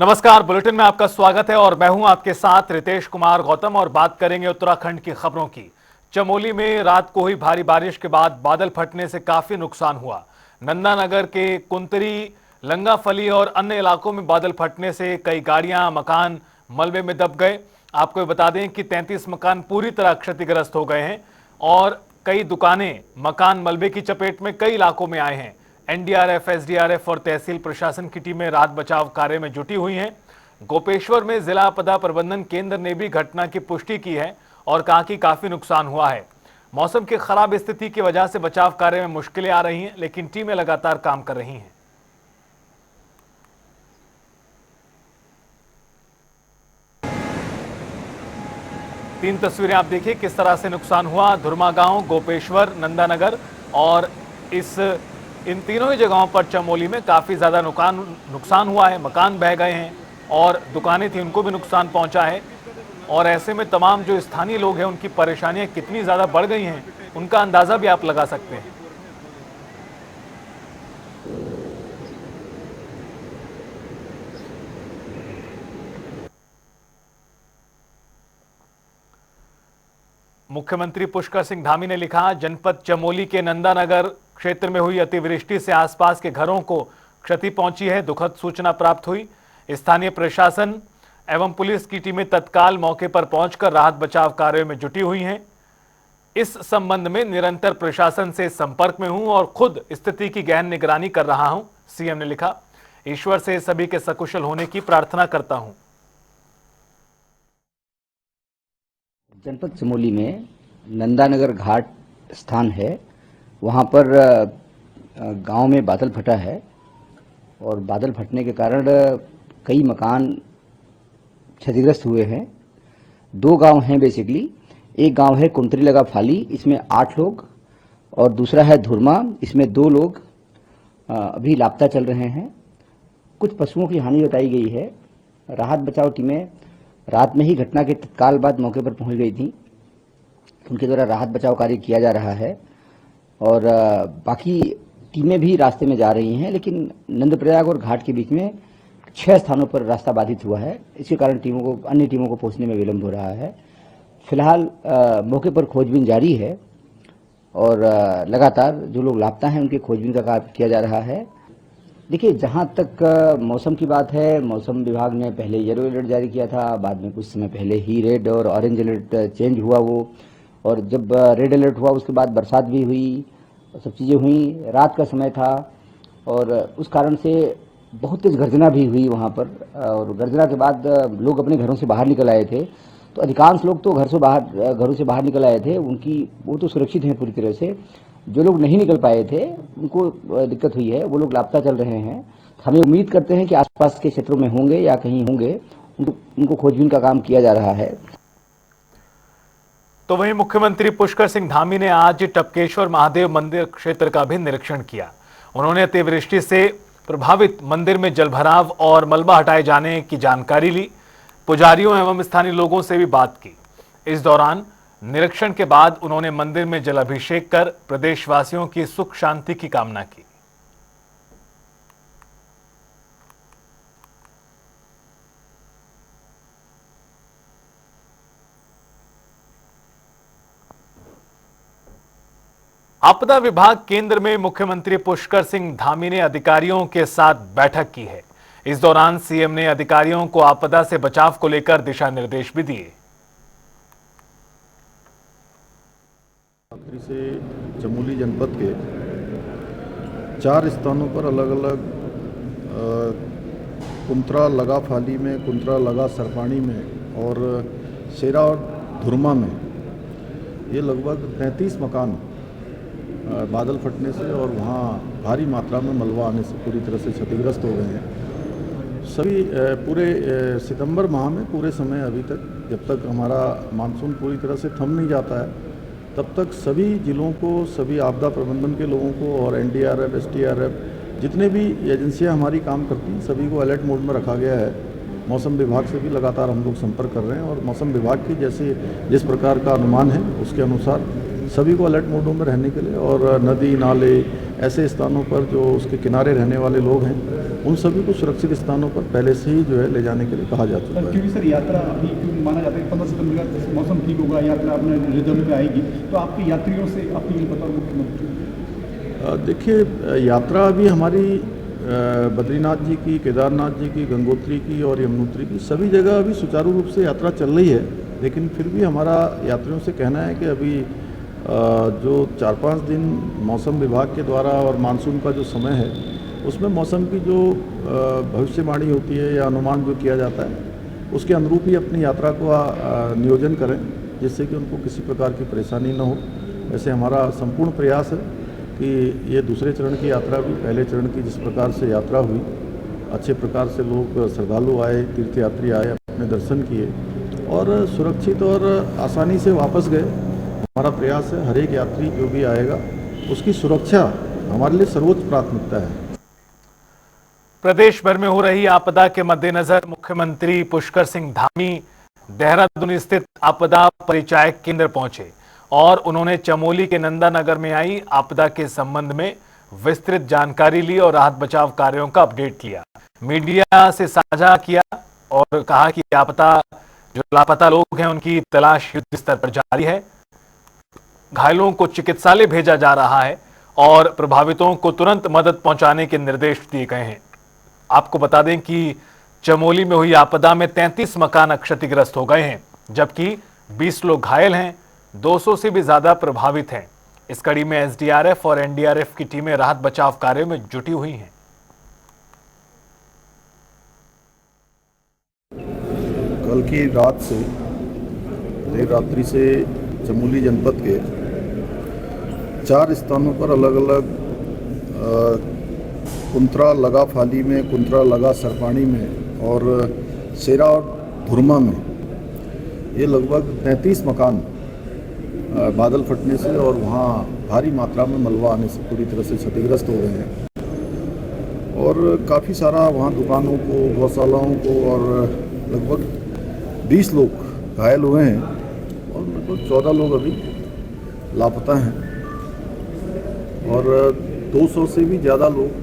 नमस्कार, बुलेटिन में आपका स्वागत है और मैं हूं आपके साथ रितेश कुमार गौतम और बात करेंगे उत्तराखंड की खबरों की। चमोली में रात को हुई भारी बारिश के बाद बादल फटने से काफी नुकसान हुआ। नंदानगर के कुंतरी, लंगाफली और अन्य इलाकों में बादल फटने से कई गाड़ियां, मकान मलबे में दब गए। आपको बता दें कि 33 मकान पूरी तरह क्षतिग्रस्त हो गए हैं और कई दुकानें, मकान मलबे की चपेट में कई इलाकों में आए हैं। एनडीआरएफ, एसडीआरएफ और तहसील प्रशासन की टीमें राहत बचाव कार्य में जुटी हुई हैं। गोपेश्वर में जिला आपदा प्रबंधन केंद्र ने भी घटना की पुष्टि की है और कहा कि काफी नुकसान हुआ है। मौसम की खराब स्थिति की वजह से बचाव कार्य में मुश्किलें आ रही हैं, लेकिन टीमें लगातार काम कर रही हैं। तीन तस्वीरें आप देखिए किस तरह से नुकसान हुआ। धुरमा गांव, गोपेश्वर, नंदानगर और इन तीनों ही जगहों पर चमोली में काफी ज्यादा नुकसान हुआ है। मकान बह गए हैं और दुकानें थी उनको भी नुकसान पहुंचा है। और ऐसे में तमाम जो स्थानीय लोग हैं उनकी परेशानियां कितनी ज्यादा बढ़ गई हैं उनका अंदाजा भी आप लगा सकते हैं। मुख्यमंत्री पुष्कर सिंह धामी ने लिखा, जनपद चमोली के नंदानगर क्षेत्र में हुई अतिवृष्टि से आसपास के घरों को क्षति पहुंची है। दुखद सूचना प्राप्त हुई। स्थानीय प्रशासन एवं पुलिस की टीमें तत्काल मौके पर पहुंचकर राहत बचाव कार्यों में जुटी हुई हैं। इस संबंध में निरंतर प्रशासन से संपर्क में हूं और खुद स्थिति की गहन निगरानी कर रहा हूं। सीएम ने लिखा, ईश्वर से सभी के सकुशल होने की प्रार्थना करता हूं। जनपद चमोली में नंदानगर घाट स्थान है, वहाँ पर गांव में बादल फटा है और बादल फटने के कारण कई मकान क्षतिग्रस्त हुए हैं। दो गांव हैं बेसिकली। एक गांव है कुंतरी लगा फाली, इसमें 8 लोग, और दूसरा है धुरमा, इसमें 2 लोग अभी लापता चल रहे हैं। कुछ पशुओं की हानि बताई गई है। राहत बचाव टीमें रात में ही घटना के तत्काल बाद मौके पर पहुंच गई थी। उनके द्वारा राहत बचाव कार्य किया जा रहा है और बाकी टीमें भी रास्ते में जा रही हैं, लेकिन नंदप्रयाग और घाट के बीच में 6 स्थानों पर रास्ता बाधित हुआ है। इसके कारण अन्य टीमों को पहुंचने में विलंब हो रहा है। फिलहाल मौके पर खोजबीन जारी है और लगातार जो लोग लापता हैं उनके खोजबीन का कार्य किया जा रहा है। देखिए, जहां तक मौसम की बात है, मौसम विभाग ने पहले येलो अलर्ट जारी किया था, बाद में कुछ समय पहले ही रेड और ऑरेंज अलर्ट चेंज हुआ वो, और जब रेड अलर्ट हुआ उसके बाद बरसात भी हुई, सब चीज़ें हुई। रात का समय था और उस कारण से बहुत तेज गर्जना भी हुई वहाँ पर, और गर्जना के बाद लोग अपने घरों से बाहर निकल आए थे। तो अधिकांश लोग तो घरों से बाहर निकल आए थे, वो तो सुरक्षित हैं पूरी तरह से। जो लोग नहीं निकल पाए थे उनको दिक्कत हुई है, वो लोग लापता चल रहे हैं। हमें उम्मीद करते हैं कि आसपास के क्षेत्रों में होंगे या कहीं होंगे, उनको खोजबीन का काम किया जा रहा है। तो वहीं मुख्यमंत्री पुष्कर सिंह धामी ने आज टपकेश्वर महादेव मंदिर क्षेत्र का भी निरीक्षण किया। उन्होंने अतिवृष्टि से प्रभावित मंदिर में जलभराव और मलबा हटाए जाने की जानकारी ली। पुजारियों एवं स्थानीय लोगों से भी बात की। इस दौरान निरीक्षण के बाद उन्होंने मंदिर में जलाभिषेक कर प्रदेशवासियों की सुख शांति की कामना की। आपदा विभाग केंद्र में मुख्यमंत्री पुष्कर सिंह धामी ने अधिकारियों के साथ बैठक की है। इस दौरान सीएम ने अधिकारियों को आपदा से बचाव को लेकर दिशा निर्देश भी दिए। से चमोली जनपद के 4 स्थानों पर अलग अलग कुंतरा लगा फाली में, कुंतरा लगा सरपाणी में और शेरा और धुरमा में ये लगभग 33 मकान बादल फटने से और वहाँ भारी मात्रा में मलबा आने से पूरी तरह से क्षतिग्रस्त हो गए हैं। सभी पूरे सितंबर माह में पूरे समय अभी तक, जब तक हमारा मानसून पूरी तरह से थम नहीं जाता है, तब तक सभी जिलों को, सभी आपदा प्रबंधन के लोगों को और एनडीआरएफ, एसडीआरएफ जितने भी एजेंसियां हमारी काम करती हैं सभी को अलर्ट मोड में रखा गया है। मौसम विभाग से भी लगातार हम लोग संपर्क कर रहे हैं और मौसम विभाग की जिस प्रकार का अनुमान है उसके अनुसार सभी को अलर्ट मोडों में रहने के लिए, और नदी नाले ऐसे स्थानों पर जो उसके किनारे रहने वाले लोग हैं उन सभी को सुरक्षित स्थानों पर पहले से ही जो है ले जाने के लिए कहा जा चुका है। क्योंकि सर यात्रा अभी क्यों माना जाता है 15 सितंबर का मौसम ठीक होगा, यात्रा अपने रिदम पे आएगी, तो आपके यात्रियों से अपील बतौर मुख्यमंत्री। देखिए, यात्रा अभी हमारी बद्रीनाथ जी की, केदारनाथ जी की, गंगोत्री की और यमुनोत्री की सभी जगह अभी सुचारू रूप से यात्रा चल रही है। लेकिन फिर भी हमारा यात्रियों से कहना है कि अभी जो 4-5 दिन मौसम विभाग के द्वारा और मानसून का जो समय है उसमें मौसम की जो भविष्यवाणी होती है या अनुमान जो किया जाता है उसके अनुरूप ही अपनी यात्रा को नियोजन करें, जिससे कि उनको किसी प्रकार की परेशानी न हो। वैसे हमारा संपूर्ण प्रयास है कि ये दूसरे चरण की यात्रा भी पहले चरण की जिस प्रकार से यात्रा हुई, अच्छे प्रकार से लोग श्रद्धालु आए, तीर्थयात्री आए, अपने दर्शन किए और सुरक्षित और आसानी से वापस गए। हमारा प्रयास है हर एक यात्री जो भी आएगा उसकी सुरक्षा हमारे लिए सर्वोच्च प्राथमिकता है। प्रदेश भर में हो रही आपदा के मद्देनजर मुख्यमंत्री पुष्कर सिंह धामी देहरादून स्थित आपदा परिचायक केंद्र पहुंचे और उन्होंने चमोली के नंदा नगर में आई आपदा के संबंध में विस्तृत जानकारी ली और राहत बचाव कार्यों का अपडेट लिया, मीडिया से साझा किया और कहा कि जो लापता लोग हैं उनकी तलाश युद्ध स्तर पर जारी है, घायलों को चिकित्सालय भेजा जा रहा है और प्रभावितों को तुरंत मदद पहुंचाने के निर्देश दिए गए हैं। आपको बता दें कि चमोली में हुई आपदा में 33 मकान क्षतिग्रस्त हो गए हैं, जबकि 20 लोग घायल हैं, 200 से भी ज्यादा प्रभावित हैं। इस कड़ी में एसडीआरएफ और एनडीआरएफ की टीमें राहत बचाव कार्यों में जुटी हुई हैं। कल की रात से देर रात्रि से चमोली जनपद के 4 स्थानों पर अलग अलग कुंत्रा लगा फाली में, कुंत्रा लगा सरपाणी में और सेरा और धुरमा में ये लगभग 33 मकान बादल फटने से और वहाँ भारी मात्रा में मलबा आने से पूरी तरह से क्षतिग्रस्त हो गए हैं और काफ़ी सारा वहाँ दुकानों को, गौशालाओं को और लगभग 20 लोग घायल हुए हैं और लगभग 14 लोग अभी लापता हैं और 200 से भी ज़्यादा लोग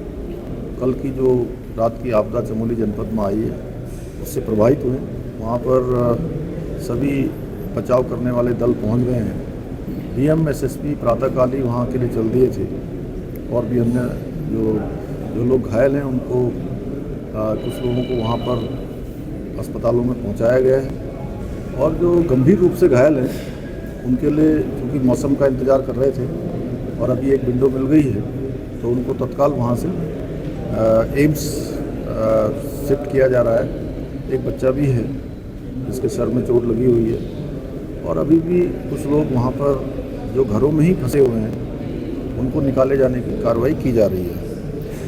कल की जो रात की आपदा चमोली जनपद में आई है उससे प्रभावित हुए। वहाँ पर सभी बचाव करने वाले दल पहुँच गए हैं। डीएम एसएसपी प्रातःकाल ही वहाँ के लिए चल दिए थे और भी अन्य जो लोग घायल हैं उनको कुछ लोगों को वहाँ पर अस्पतालों में पहुँचाया गया है और जो गंभीर रूप से घायल हैं उनके लिए क्योंकि मौसम का इंतज़ार कर रहे थे और अभी एक विंडो मिल गई है तो उनको तत्काल वहाँ से एम्स शिफ्ट किया जा रहा है। एक बच्चा भी है जिसके सर में चोट लगी हुई है और अभी भी कुछ लोग वहाँ पर जो घरों में ही फंसे हुए हैं उनको निकाले जाने की कार्रवाई की जा रही है।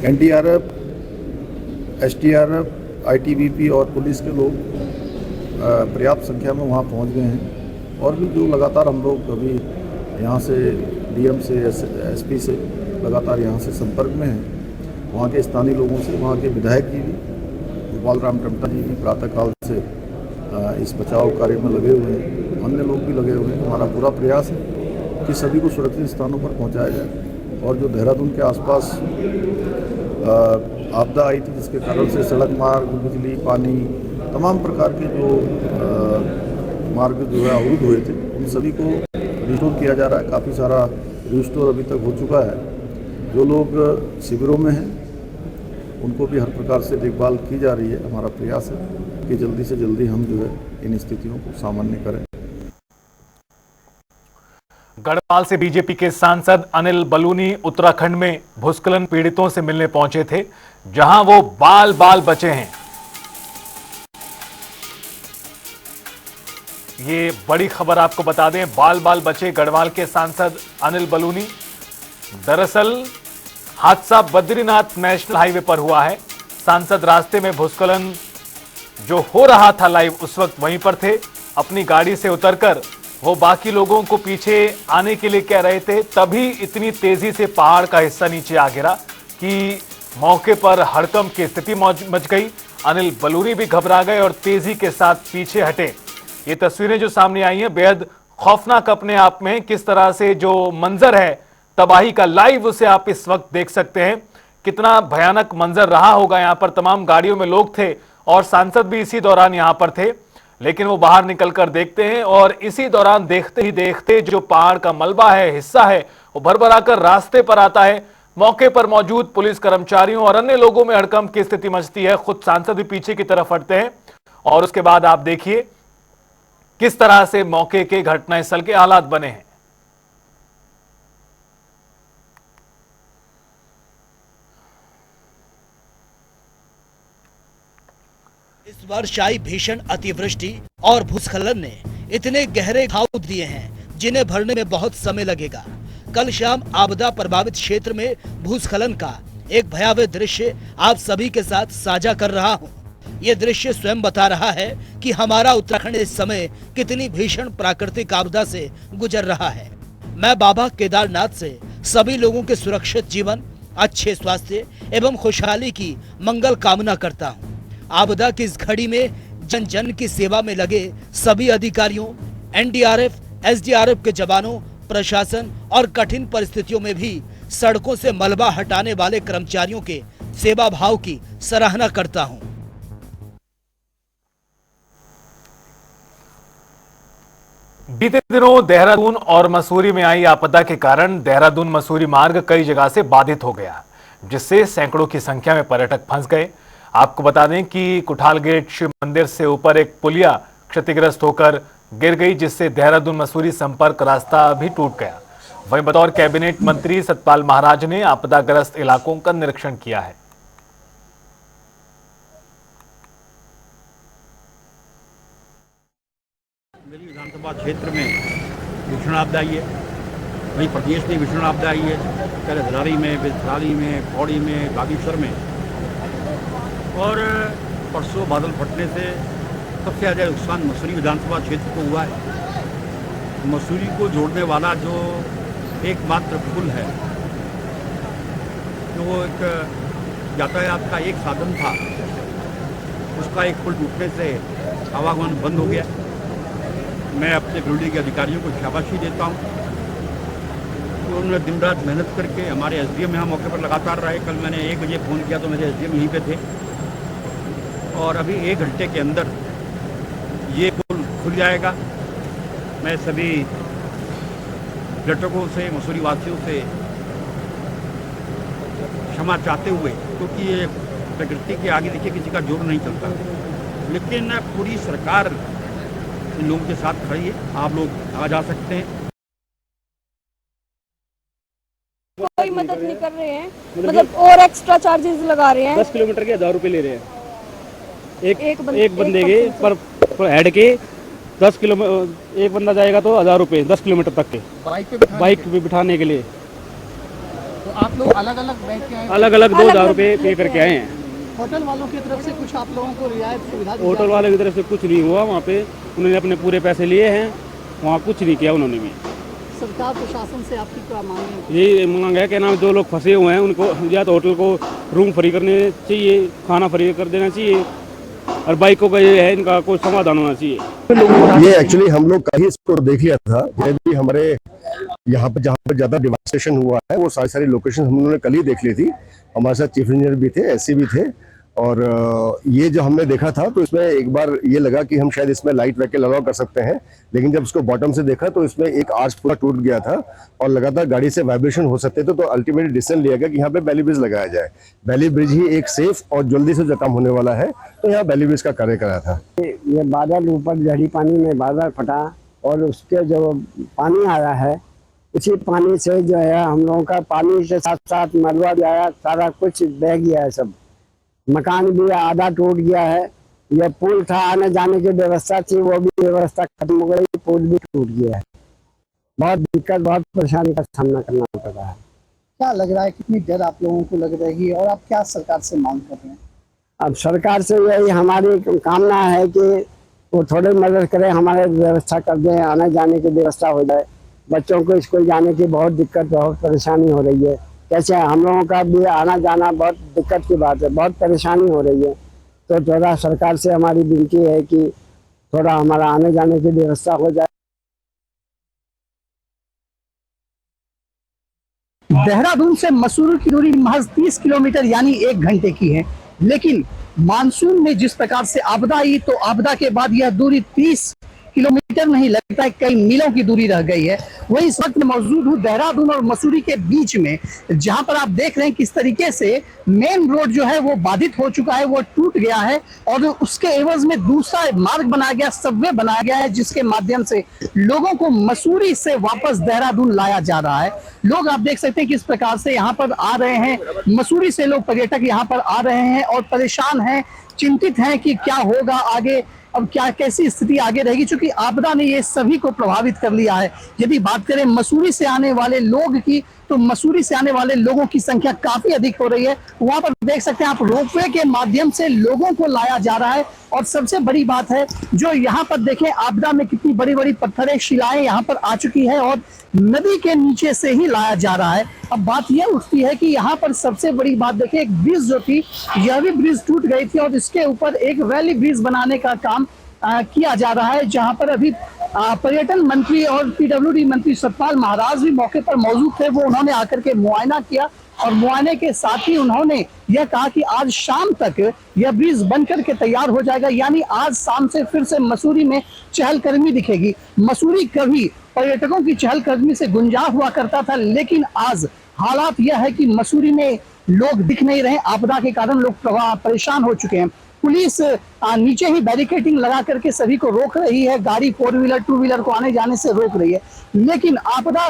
एनडीआरएफ, एसडीआरएफ, आईटीबीपी और पुलिस के लोग पर्याप्त संख्या में वहाँ पहुँच गए हैं और भी जो लगातार हम लोग अभी यहाँ से डीएम से एसपी से लगातार यहाँ से संपर्क में हैं। वहाँ के स्थानीय लोगों से, वहाँ के विधायक जी भी, गोपाल राम टमटा जी भी प्रातःकाल से इस बचाव कार्य में लगे हुए हैं, अन्य लोग भी लगे हुए हैं। हमारा पूरा प्रयास है कि सभी को सुरक्षित स्थानों पर पहुँचाया जाए और जो देहरादून के आसपास आपदा आई थी जिसके कारण से सड़क मार्ग, बिजली, पानी, तमाम प्रकार के जो मार्ग जो है अवरुद्ध हुए थे उन सभी को रिस्टोर किया जा रहा है। काफ़ी सारा रिस्टोर अभी तक हो चुका है। जो लोग शिविरों में हैं उनको भी हर प्रकार से देखभाल की जा रही है। हमारा प्रयास है कि जल्दी से जल्दी हम जो है इन स्थितियों को सामान्य करें। गढ़वाल से बीजेपी के सांसद अनिल बलूनी उत्तराखंड में भूस्खलन पीड़ितों से मिलने पहुंचे थे, जहां वो बाल बाल बचे हैं। ये बड़ी खबर आपको बता दें, बाल बाल बचे गढ़वाल के सांसद अनिल बलूनी। दरअसल हादसा बद्रीनाथ नेशनल हाईवे पर हुआ है। सांसद रास्ते में भूस्खलन जो हो रहा था लाइव उस वक्त वहीं पर थे। अपनी गाड़ी से उतरकर वो बाकी लोगों को पीछे आने के लिए कह रहे थे, तभी इतनी तेजी से पहाड़ का हिस्सा नीचे आ गिरा कि मौके पर हड़कंप की स्थिति मच गई। अनिल बलूनी भी घबरा गए और तेजी के साथ पीछे हटे। ये तस्वीरें जो सामने आई हैं बेहद खौफनाक अपने आप में। किस तरह से जो मंजर है तबाही का लाइव उसे आप इस वक्त देख सकते हैं कितना भयानक मंजर रहा होगा। यहाँ पर तमाम गाड़ियों में लोग थे और सांसद भी इसी दौरान यहाँ पर थे, लेकिन वो बाहर निकलकर देखते हैं और इसी दौरान देखते ही देखते जो पहाड़ का मलबा है, हिस्सा है, वो भरभराकर रास्ते पर आता है। मौके पर मौजूद पुलिस कर्मचारियों और अन्य लोगों में हड़कंप की स्थिति मचती है। खुद सांसद भी पीछे की तरफ हटते हैं और उसके बाद आप देखिए किस तरह से मौके के घटनास्थल के हालात बने हैं। इस वर्ष आई भीषण अतिवृष्टि और भूस्खलन ने इतने गहरे घाव दिए हैं जिन्हें भरने में बहुत समय लगेगा। कल शाम आपदा प्रभावित क्षेत्र में भूस्खलन का एक भयावह दृश्य आप सभी के साथ साझा कर रहा हूं। ये दृश्य स्वयं बता रहा है कि हमारा उत्तराखंड इस समय कितनी भीषण प्राकृतिक आपदा से गुजर रहा है। मैं बाबा केदारनाथ से सभी लोगों के सुरक्षित जीवन, अच्छे स्वास्थ्य एवं खुशहाली की मंगल कामना करता हूँ। आपदा की इस घड़ी में जन जन की सेवा में लगे सभी अधिकारियों, एनडीआरएफ, एसडीआरएफ के जवानों, प्रशासन और कठिन परिस्थितियों में भी सड़कों से मलबा हटाने वाले कर्मचारियों के सेवा भाव की सराहना करता हूं। बीते दिनों देहरादून और मसूरी में आई आपदा के कारण देहरादून मसूरी मार्ग कई जगह से बाधित हो गया, जिससे सैकड़ों की संख्या में पर्यटक फंस गए। आपको बता दें कि कुठाल गेट शिव मंदिर से ऊपर एक पुलिया क्षतिग्रस्त होकर गिर गई, जिससे देहरादून मसूरी संपर्क रास्ता भी टूट गया। वहीं बतौर कैबिनेट मंत्री सतपाल महाराज ने आपदाग्रस्त इलाकों का निरीक्षण किया है। मेरी विधानसभा क्षेत्र में भीषण आपदा आई है, वहीं प्रदेश में भीषण आपदा आई है, पहले धरारी में, बिथराली में, पौड़ी में, बागेश्वर में। और परसों बादल फटने से सबसे ज़्यादा नुकसान मसूरी विधानसभा क्षेत्र को हुआ है। मसूरी को जोड़ने वाला जो एकमात्र पुल है, जो एक यातायात का एक साधन था, उसका एक पुल टूटने से आवागमन बंद हो गया। मैं अपने ब्यूरो के अधिकारियों को शाबाशी देता हूँ कि उन्होंने दिन रात मेहनत करके, हमारे एसडीएम यहाँ मौके पर लगातार रहे। कल मैंने 1 बजे फ़ोन किया तो मेरे एसडीएम यहीं पे थे और अभी 1 घंटे के अंदर ये पुल खुल जाएगा। मैं सभी पर्यटकों से, मसूरी वासियों से क्षमा चाहते हुए, क्योंकि ये प्रकृति के आगे देखिए किसी का जोर नहीं चलता, लेकिन पूरी सरकार इन लोगों के साथ खड़ी है। आप लोग आ जा सकते हैं। कोई मदद नहीं कर रहे हैं, मतलब और एक्स्ट्रा चार्जेस लगा रहे हैं। 10 किलोमीटर के 1000 रुपये ले रहे हैं एक बंदे के पर हेड के। 10 किलोमीटर एक बंदा जाएगा तो 1000 रुपये 10 किलोमीटर तक के बाइक पे बिठाने के लिए। तो आप लोग अलग अलग बैठ के आए, अलग अलग 2000 रुपये पे करके आए हैं। होटल वालों की तरफ से कुछ आप लोगों को रियायत सुविधा दी? होटल वाले की तरफ से कुछ नहीं हुआ, वहाँ पे उन्होंने अपने पूरे पैसे लिए हैं, वहाँ कुछ नहीं किया उन्होंने भी। सरकार प्रशासन से आपकी क्या मांग है? ये मांग है कि नाम जो लोग फंसे हुए हैं उनको या तो होटल को रूम फ्री करने चाहिए, खाना फ्री कर देना चाहिए, और बाइकों का ये है इनका कोई समाधान होना चाहिए। ये एक्चुअली हम लोग कहीं इसको देख लिया था, ये भी हमारे यहाँ पर जहाँ पर ज्यादा डिवास्टेशन हुआ है वो सारी लोकेशन हम लोगों ने कल ही देख ली थी। हमारे साथ चीफ इंजीनियर भी थे, एससी भी थे, और ये जो हमने देखा था तो इसमें एक बार ये लगा कि हम शायद इसमें लाइट व्हीकल अलाउ कर सकते हैं, लेकिन जब उसको बॉटम से देखा तो इसमें एक आर्च पूरा टूट गया था और लगातार गाड़ी से वाइब्रेशन हो सकते थे। तो अल्टीमेटली डिसीजन लिया गया कि यहाँ पे बैली ब्रिज लगाया जाए। बैली ब्रिज ही एक सेफ और जल्दी से जो काम होने वाला है, तो यहाँ बैली ब्रिज का कार्य करा था। ये बादल ऊपर झड़ी पानी में बादल फटा और उसके जो पानी आया है, उसी पानी से जो है हम लोगों का पानी के साथ साथ मलबा भी आया, सारा कुछ बह गया है, सब मकान भी आधा टूट गया है। यह पुल था, आने जाने की व्यवस्था थी, वो भी व्यवस्था खत्म हो गई, पुल भी टूट गया है। बहुत दिक्कत, बहुत परेशानी का सामना करना पड़ रहा है। क्या लग रहा है, कितनी डर आप लोगों को लग रही है और आप क्या सरकार से मांग कर रहे हैं? अब सरकार से यही हमारी कामना है कि वो थोड़ी मदद करें, हमारे व्यवस्था कर दें, आने जाने की व्यवस्था हो जाए। बच्चों को स्कूल जाने की बहुत दिक्कत, बहुत परेशानी हो रही है। कैसे हम लोगों का भी आना जाना बहुत दिक्कत की बात है, बहुत परेशानी हो रही है। तो थोड़ा सरकार से हमारी विनती है कि थोड़ा हमारा आने जाने की व्यवस्था हो जाए। देहरादून से मसूरी की दूरी महज 30 किलोमीटर यानी 1 घंटे की है, लेकिन मानसून में जिस प्रकार से आपदा आई तो आपदा के बाद यह दूरी 30 किलोमीटर नहीं, लगता है कई मीलों की दूरी रह गई है। वही इस वक्त मौजूद हूँ देहरादून और मसूरी के बीच में, जहां पर आप देख रहे हैं किस तरीके से मेन रोड जो है वो बाधित हो चुका है, वो टूट गया है और उसके एवज में दूसरा मार्ग बनाया गया, सबवे बनाया गया है, जिसके माध्यम से लोगों को मसूरी से वापस देहरादून लाया जा रहा है। लोग आप देख सकते हैं किस प्रकार से यहाँ पर आ रहे हैं, मसूरी से लोग पर्यटक यहाँ पर आ रहे हैं और परेशान हैं, चिंतित हैं कि क्या होगा आगे, अब क्या कैसी स्थिति आगे रहेगी, क्योंकि आपदा ने ये सभी को प्रभावित कर लिया है। यदि बात करें मसूरी से आने वाले लोग की, तो मसूरी से आने वाले लोगों की संख्या काफी अधिक हो रही है। वहां पर देख सकते हैं आप रोपवे के माध्यम से लोगों को लाया जा रहा है और सबसे बड़ी बात है जो यहाँ पर देखें आपदा में कितनी बड़ी बड़ी पत्थरें शिलाएं यहाँ पर आ चुकी है और नदी के नीचे से ही लाया जा रहा है। अब बात यह उठती है कि यहाँ पर सबसे बड़ी बात देखें, एक ब्रिज जो थी यह भी ब्रिज टूट गई थी और इसके ऊपर एक वैली ब्रिज बनाने का काम किया जा रहा है, जहां पर अभी पर्यटन मंत्री और पीडब्ल्यूडी मंत्री सतपाल महाराज भी मौके पर मौजूद थे। वो उन्होंने आकर के मुआयना किया और मुआयने के साथ ही उन्होंने यह कहा कि आज शाम तक यह ब्रिज बनकर के तैयार हो जाएगा, यानी आज शाम से फिर से मसूरी में चहलकदमी दिखेगी। मसूरी कभी पर्यटकों की चहलकदमी से गुंजा हुआ करता था, लेकिन आज हालात यह है कि मसूरी में लोग दिख नहीं रहे, आपदा के कारण लोग परेशान हो चुके हैं। पुलिस नीचे ही बैरिकेडिंग लगा करके सभी को रोक रही है, गाड़ी 4 व्हीलर 2 व्हीलर को आने जाने से रोक रही है। लेकिन आपदा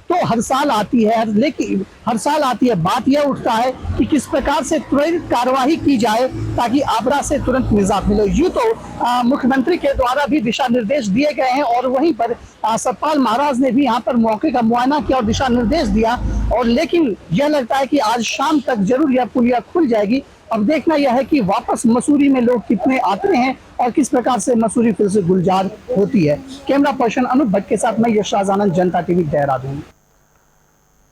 तो हर साल आती है, लेकिन हर साल आती है, बात यह उठता है कि किस प्रकार से त्वरित कार्यवाही की जाए ताकि आपदा से तुरंत निजात मिले। यूं तो मुख्यमंत्री के द्वारा भी दिशा निर्देश दिए गए हैं और वहीं पर सतपाल महाराज ने भी यहाँ पर मौके का मुआयना किया और दिशा निर्देश दिया, और लेकिन यह लगता है कि आज शाम तक जरूर यह पुलिया खुल जाएगी। अब देखना यह है कि वापस मसूरी में लोग कितने आते हैं और किस प्रकार से मसूरी फिर से गुलजार होती है। कैमरा पर्सन अनूप भट्ट के साथ मैं यशराज आनंद, जनता टीवी देहरादून।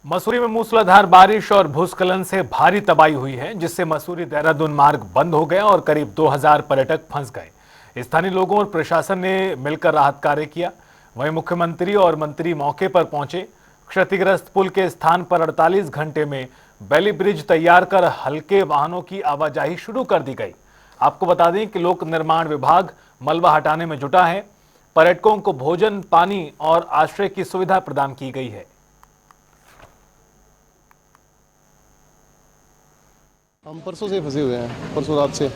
मसूरी में मूसलाधार बारिश और भूस्खलन से भारी तबाही हुई है, जिससे मसूरी देहरादून मार्ग बंद हो गया और करीब 2000 पर्यटक फंस गए। स्थानीय लोगों और प्रशासन ने मिलकर राहत कार्य किया। वहीं मुख्यमंत्री और मंत्री मौके पर पहुंचे। क्षतिग्रस्त पुल के स्थान पर 48 घंटे में बैली ब्रिज तैयार कर हल्के वाहनों की आवाजाही शुरू कर दी गई। आपको बता दें कि लोक निर्माण विभाग मलबा हटाने में जुटा है। पर्यटकों को भोजन, पानी और आश्रय की सुविधा प्रदान की गई है। हम परसों से फंसे हुए हैं, परसों रात से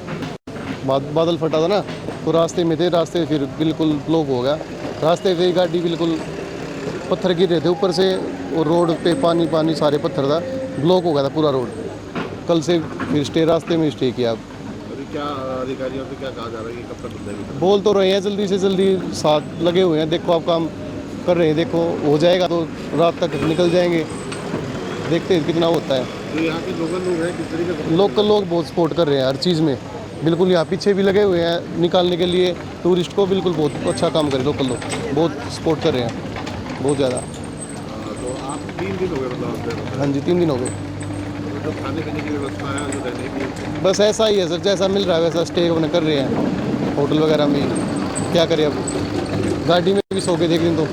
बादल फटा था ना, तो रास्ते में थे, रास्ते फिर बिल्कुल ब्लॉक हो गया। रास्ते पे गाड़ी बिल्कुल पत्थर गिर रहे थे ऊपर से और रोड पे पानी पानी सारे पत्थर था, ब्लॉक हो गया था पूरा रोड। कल से फिर स्टे रास्ते में स्टे किया। अभी क्या अधिकारियों से क्या कहा जा रहा है कि कब तक बंदेगी? बोल तो रहे हैं जल्दी से जल्दी, साथ लगे हुए हैं, देखो आप काम कर रहे हैं, देखो हो जाएगा तो रात तक निकल जाएंगे, देखते हैं कितना होता है। तो यहाँ के लोकल लोग हैं किस तरीके से? लोकल लोग बहुत सपोर्ट कर रहे हैं हर चीज़ में, बिल्कुल यहाँ पीछे भी लगे हुए हैं निकालने के लिए टूरिस्ट को, बिल्कुल बहुत अच्छा काम कर रहे हैं लोकल लोग, बहुत सपोर्ट कर रहे हैं बहुत ज़्यादा। तो आप 3 दिन हो गए मतलब? हाँ जी 3 दिन हो गए। जो खाने पीने की व्यवस्था है, जो रहने की? बस ऐसा ही है सर, जैसा मिल रहा है वैसा स्टे अपने कर रहे हैं होटल वगैरह में। क्या करें अब, गाड़ी में भी सो के देख दिन तो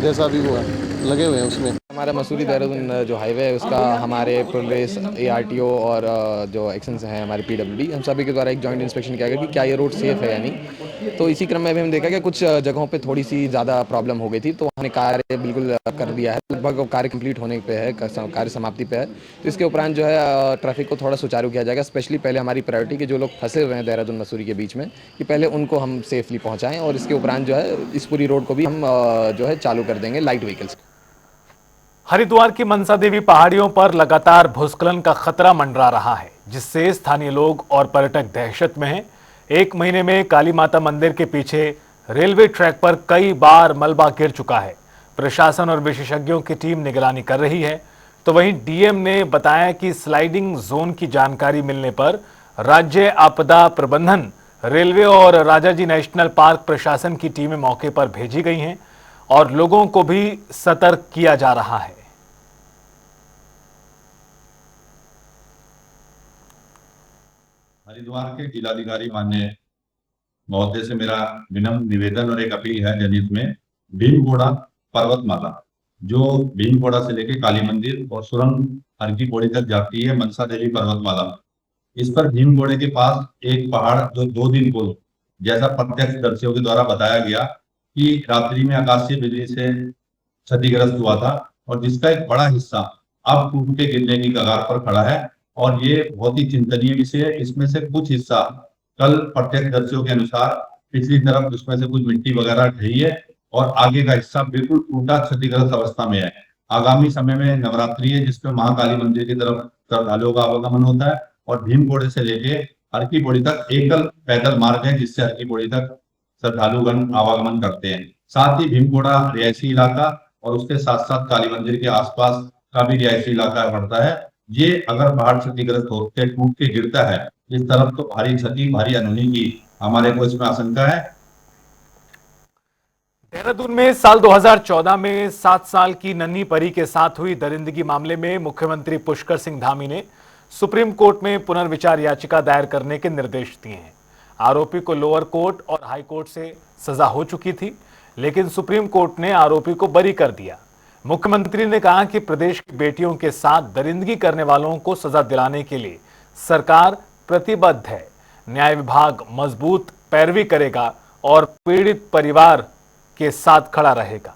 जैसा भी हुआ लगे हुए हैं उसमें। हमारा मसूरी देहरादून जो हाईवे है उसका हमारे पुलिस, ARTO और जो एक्शंस हैं हमारे PWD, हम सभी के द्वारा एक जॉइंट इंस्पेक्शन किया गया कि क्या ये रोड सेफ है या नहीं। तो इसी क्रम में अभी हम देखा कि कुछ जगहों पे थोड़ी सी ज़्यादा प्रॉब्लम हो गई थी, तो हमने कार्य बिल्कुल कर दिया है, लगभग कार्य कंप्लीट होने पे है, कार्य समाप्ति पे है। तो इसके उपरांत जो है ट्रैफिक को थोड़ा सुचारू किया जाएगा। स्पेशली पहले हमारी प्रायोरिटी के जो लोग फंसे हुए हैं देहरादून मसूरी के बीच में, कि पहले उनको हम सेफली पहुँचाएँ और इसके उपरांत जो है इस पूरी रोड को भी हम जो है चालू कर देंगे लाइट व्हीकल्स। हरिद्वार की मनसा देवी पहाड़ियों पर लगातार भूस्खलन का खतरा मंडरा रहा है, जिससे स्थानीय लोग और पर्यटक दहशत में हैं। 1 महीने में काली माता मंदिर के पीछे रेलवे ट्रैक पर कई बार मलबा गिर चुका है। प्रशासन और विशेषज्ञों की टीम निगरानी कर रही है। तो वहीं डीएम ने बताया कि स्लाइडिंग जोन की जानकारी मिलने पर राज्य आपदा प्रबंधन, रेलवे और राजाजी नेशनल पार्क प्रशासन की टीमें मौके पर भेजी गई हैं और लोगों को भी सतर्क किया जा रहा है। हरिद्वार के जिलाधिकारी माननीय महोदय से मेरा विनम्र निवेदन और एक अपील है जनहित में, भीमगोड़ा पर्वतमाला जो भीमपोड़ा से लेके काली मंदिर और सुरंग हर की पौड़ी तक जाती है मनसा देवी पर्वतमाला। इस पर भीमपोड़े के पास एक पहाड़ जो 2 दिन पूर्व जैसा प्रत्यक्षदर्शियों के द्वारा बताया गया कि रात्रि में आकाशीय बिजली से क्षतिग्रस्त हुआ था और जिसका एक बड़ा हिस्सा अब टूट के गिरने की कगार पर खड़ा है। और ये बहुत ही चिंतनीय विषय है। इसमें से कुछ हिस्सा कल प्रत्यक्षदर्शियों के अनुसार पिछली तरफ उसमें से कुछ मिट्टी वगैरह ढही है और आगे का हिस्सा बिल्कुल टूटा क्षतिग्रस्त अवस्था में है। आगामी समय में नवरात्रि है जिसमें महाकाली मंदिर की तरफ श्रद्धालुओं का आवागमन होता है और भीमपोड़े से लेके हर की पौड़ी तक एकल पैदल मार्ग है जिससे हर की पौड़ी तक श्रद्धालुगण आवागमन करते हैं। साथ ही भीमपोड़ा रिहायशी इलाका और उसके साथ साथ काली मंदिर के आसपास का भी रिहायशी इलाका पड़ता है। ये अगर पहाड़ क्षतिग्रस्त होते टूट के गिरता है इस तरफ तो भारी क्षति भारी अनहोनी की हमारे को इसमें आशंका है। देहरादून में साल 2014 में 7 साल की नन्ही परी के साथ हुई दरिंदगी मामले में मुख्यमंत्री पुष्कर सिंह धामी ने सुप्रीम कोर्ट में पुनर्विचार याचिका दायर करने के निर्देश दिए हैं। आरोपी को लोअर कोर्ट और हाई कोर्ट से सजा हो चुकी थी, लेकिन सुप्रीम कोर्ट ने आरोपी को बरी कर दिया। मुख्यमंत्री ने कहा कि प्रदेश की बेटियों के साथ दरिंदगी करने वालों को सजा दिलाने के लिए सरकार प्रतिबद्ध है। न्याय विभाग मजबूत पैरवी करेगा और पीड़ित परिवार के साथ खड़ा रहेगा।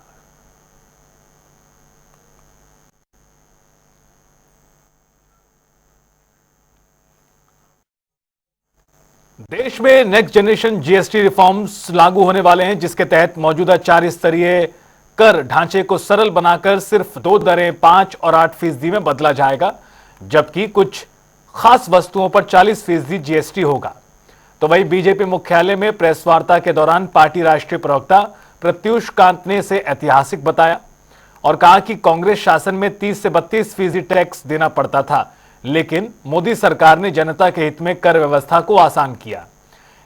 देश में नेक्स्ट जनरेशन जीएसटी रिफॉर्म्स लागू होने वाले हैं, जिसके तहत मौजूदा 4 स्तरीय कर ढांचे को सरल बनाकर सिर्फ 2 दरें 5 और 8% में बदला जाएगा, जबकि कुछ खास वस्तुओं पर 40% जीएसटी होगा। तो वहीं बीजेपी मुख्यालय में प्रेस वार्ता के दौरान पार्टी राष्ट्रीय प्रवक्ता प्रत्युष कांत ने इसे ऐतिहासिक बताया और कहा कि कांग्रेस शासन में 30 से 32% टैक्स देना पड़ता था, लेकिन मोदी सरकार ने जनता के हित में कर व्यवस्था को आसान किया।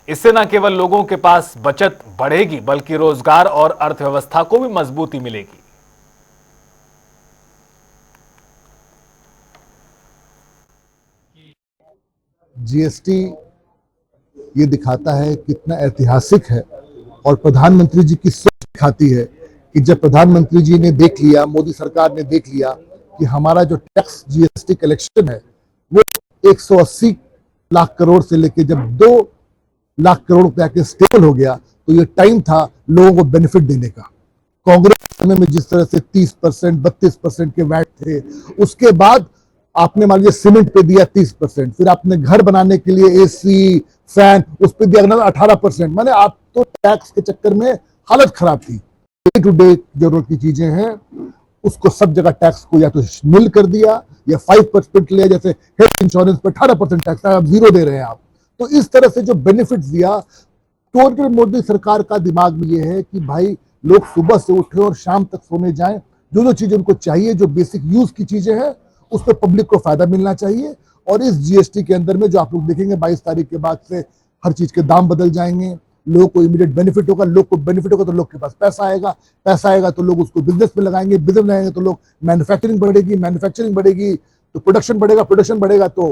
इससे न केवल लोगों के पास बचत बढ़ेगी बल्कि रोजगार और अर्थव्यवस्था को भी मजबूती मिलेगी। जीएसटी ये दिखाता है कितना ऐतिहासिक है और प्रधानमंत्री जी की सोच दिखाती है कि जब प्रधानमंत्री जी ने देख लिया, मोदी सरकार ने देख लिया कि हमारा जो टैक्स जीएसटी कलेक्शन है वो 180 लाख करोड़ से लेके जब 2 लाख करोड़ रुपया के स्टेबल हो गया, तो ये टाइम था लोगों को बेनिफिट देने का। कांग्रेस समय में जिस तरह से 30%, 32% के वैट थे, उसके बाद आपने मान लीजिए सीमेंट पे दिया 30%, फिर आपने घर बनाने के लिए एसी फैन उस पर दिया 18%। माने आप तो टैक्स के चक्कर में हालत खराब थी। डे टू डे जरूरत की चीजें हैं उसको सब जगह टैक्स को या तो नील कर दिया या 5% लिया, जैसे हेल्थ इंश्योरेंस पर 18% टैक्स आप 0 दे रहे हैं आप। तो इस तरह से जो बेनिफिट दिया, टोटल मोदी सरकार का दिमाग में ये है कि भाई लोग सुबह से उठे और शाम तक सोने जाएं, जो चीजें उनको चाहिए, जो बेसिक यूज की चीजें हैं उस पर पब्लिक को फायदा मिलना चाहिए। और इस जीएसटी के अंदर में जो आप लोग देखेंगे 22 तारीख के बाद से हर चीज के दाम बदल जाएंगे, लोगों को इमीडिएट बेनिफिट होगा, लोग को बेनिफिट होगा तो लोग के पास पैसा आएगा तो लोग उसको बिजनेस में लगाएंगे, बिजनेस में लगाएंगे तो लोग मैन्युफैक्चरिंग बढ़ेगी तो प्रोडक्शन बढ़ेगा तो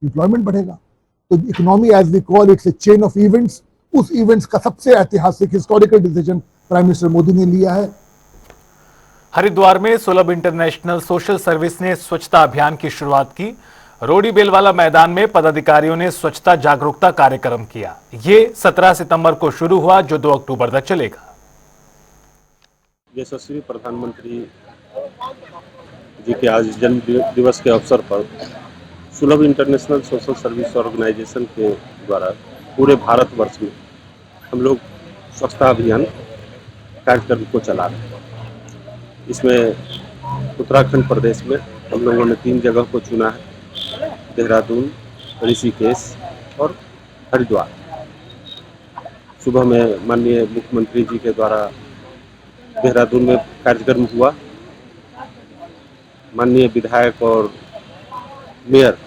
एम्प्लॉयमेंट बढ़ेगा। तो economy as we call it's a chain of events, उस इवेंट्स का सबसे ऐतिहासिक historical decision prime minister Modi ने लिया है। हरिद्वार में सुलभ इंटरनेशनल सोशल सर्विस ने स्वच्छता अभियान की शुरुआत की। रोडी बेलवाला मैदान में पदाधिकारियों ने स्वच्छता जागरूकता कार्यक्रम किया। ये 17 सितंबर को शुरू हुआ, जो 2 अक्टूबर तक चलेगा। यशस्वी प्रधानमंत्री जी के आज जन्म दिवस के अवसर पर सुलभ इंटरनेशनल सोशल सर्विस ऑर्गेनाइजेशन के द्वारा पूरे भारतवर्ष में हम लोग स्वच्छता अभियान कार्यक्रम को चला रहे हैं। इसमें उत्तराखंड प्रदेश में हम लोगों ने 3 जगह को चुना है, देहरादून, ऋषिकेश और हरिद्वार। सुबह में माननीय मुख्यमंत्री जी के द्वारा देहरादून में कार्यक्रम हुआ। माननीय विधायक और मेयर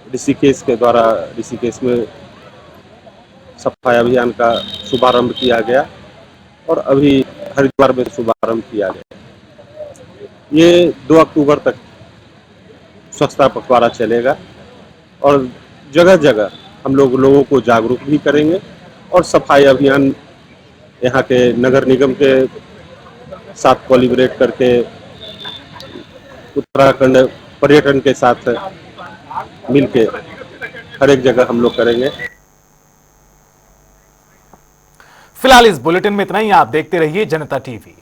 ऋषिकेश के द्वारा ऋषिकेश में सफाई अभियान का शुभारंभ किया गया और अभी हरिद्वार में शुभारंभ किया गया। ये 2 अक्टूबर तक स्वच्छता पखवाड़ा चलेगा और जगह जगह हम लोगों को जागरूक भी करेंगे और सफाई अभियान यहाँ के नगर निगम के साथ कोलिब्रेट करके उत्तराखंड पर्यटन के साथ मिलके हर एक जगह हम लोग करेंगे। फिलहाल इस बुलेटिन में इतना ही। आप देखते रहिए जनता टीवी।